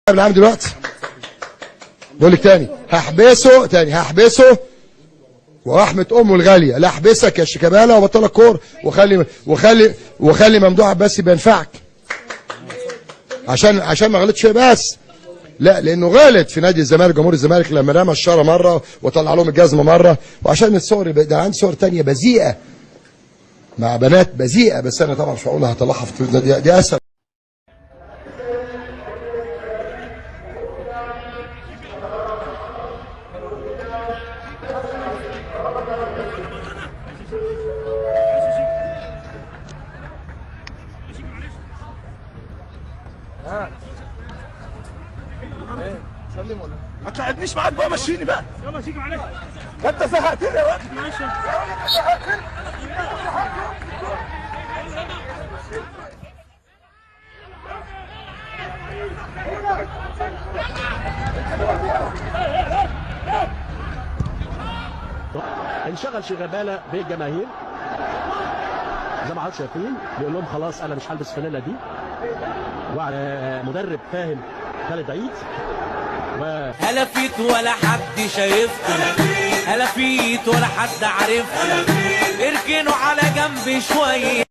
العام دلوقتي بقول لك تاني هحبسه ورحمة امه الغاليه، لا احبسك يا شيكابالا وبطلك كور وخلي ممدوح عباسي بينفعك عشان ما غلطش بس، لا لانه غلط في نادي الزمالك جمهور الزمالك لما رمى الشاره مره وطلع لهم الجزمه مره، وعشان الصور ده عندي صور ثانيه بذيئه مع بنات بذيئه، بس انا طبعا مش هقولها هطلعها في دي اسهل. سلم ولا ما تقعدنيش معاك بقى، مشيني بقى. يلا تيجي معلش، انت زهقتني يا واد. ماشي انشغل شيكابالا بالجماهير زي ما حضراتكم شايفين، بيقول لهم خلاص انا مش هلبس الفانيلا دي، ومدرب فاهم خالد عيد هلا فيت ولا حد شايفكم، هلا فيت ولا حد عارفكم، اركنوا على جنب شويه.